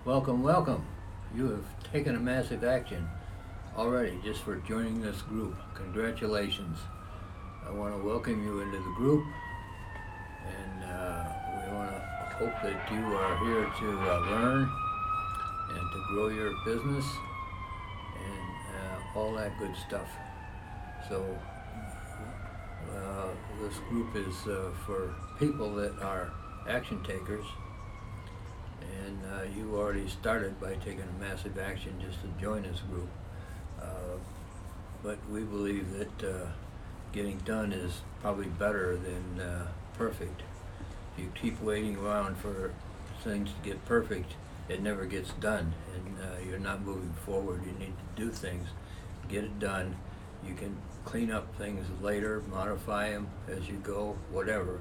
Welcome, welcome. You have taken a massive action already just for joining this group. Congratulations. I want to welcome you into the group, and we want to hope that you are here to learn and to grow your business and all that good stuff. So this group is for people that are action takers, and you already started by taking a massive action just to join this group. But we believe that getting done is probably better than perfect. If you keep waiting around for things to get perfect, it never gets done, and you're not moving forward. You need to do things, get it done. You can clean up things later, modify them as you go, whatever.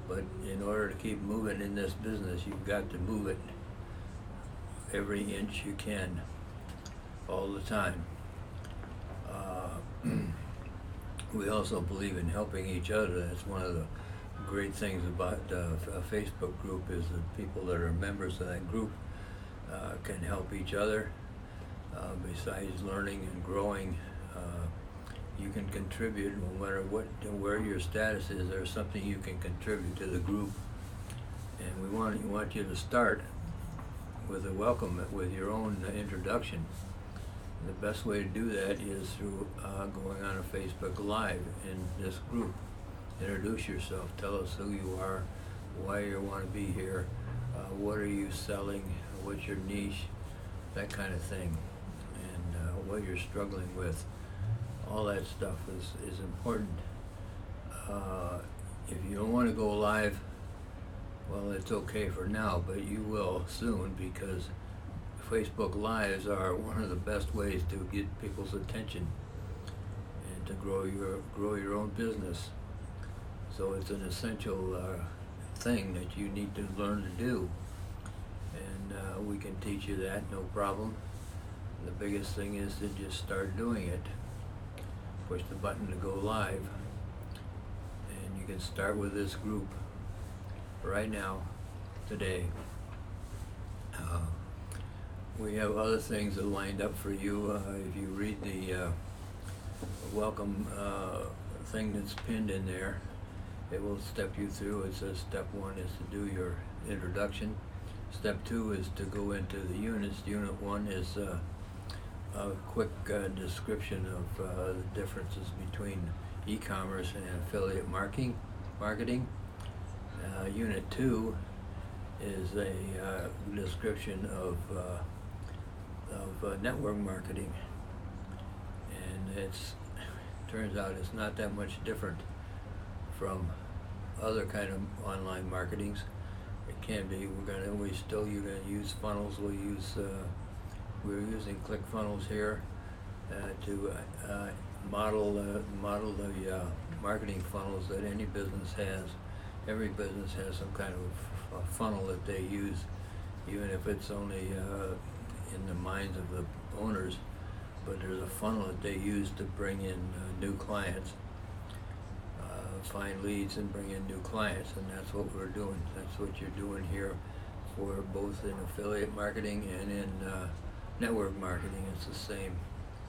But in order to keep moving in this business, you've got to move it every inch you can, all the time. We also believe in helping each other. That's one of the great things about a Facebook group, is that people that are members of that group can help each other. Besides learning and growing, you can contribute no matter where your status is. There's something you can contribute to the group, and we want you to start with a welcome, with your own introduction. The best way to do that is through going on a Facebook Live in this group. Introduce yourself, tell us who you are, why you want to be here, what are you selling, what's your niche, that kind of thing, and what you're struggling with. All that stuff is important. If you don't want to go live, well, it's okay for now, but you will soon, because Facebook Lives are one of the best ways to get people's attention and to grow your own business. So it's an essential thing that you need to learn to do, and we can teach you that, no problem. The biggest thing is to just start doing it. Push the button to go live, and you can start with this group right now, today. We have other things that lined up for you. If you read the welcome thing that's pinned in there, it will step you through. It says step 1 is to do your introduction. Step 2 is to go into the units. Unit 1 is a quick description of the differences between e-commerce and affiliate marketing. Unit 2 is a description of network marketing, and turns out it's not that much different from other kind of online marketings. It can be. You're gonna use funnels. We're using ClickFunnels here to model the marketing funnels that any business has. Every business has some kind of a funnel that they use, even if it's only in the minds of the owners. But there's a funnel that they use to bring in new clients, find leads and bring in new clients, and that's what we're doing. That's what you're doing here, for both in affiliate marketing and in network marketing. It's the same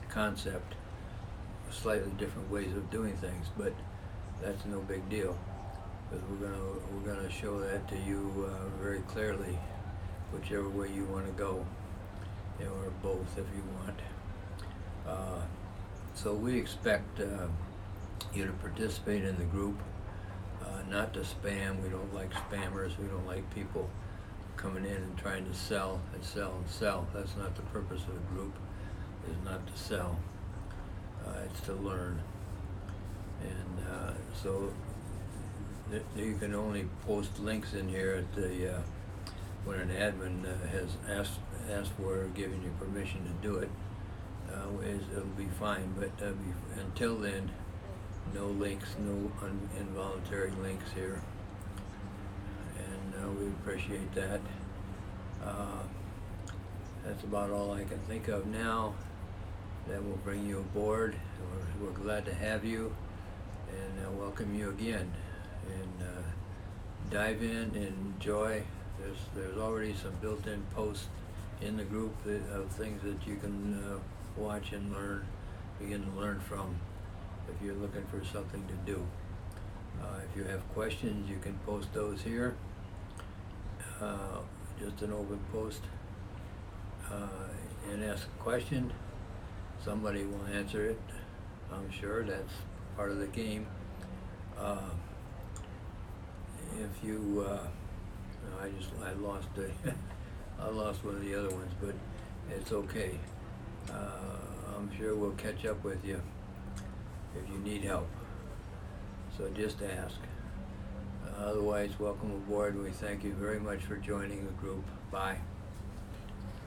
concept, slightly different ways of doing things, but that's no big deal, because we're gonna show that to you very clearly, whichever way you want to go, or both if you want. So we expect you to participate in the group, not to spam. We don't like spammers. We don't like people coming in and trying to sell and sell and sell. That's not the purpose of the group, is not to sell. It's to learn. And so you can only post links in here at the when an admin has asked for or given you permission to do it. It'll be fine, but until then, no links, no involuntary links here, and we appreciate that. That's about all I can think of now. That will bring you aboard. We're glad to have you, and welcome you again. And dive in and enjoy. There's already some built-in posts in the group of things that you can watch and begin to learn from if you're looking for something to do. If you have questions, you can post those here. Just an open post, and ask a question. Somebody will answer it. I'm sure that's part of the game. If you, I lost I lost one of the other ones, but it's okay. I'm sure we'll catch up with you if you need help. So just ask. Otherwise, welcome aboard. We thank you very much for joining the group. Bye.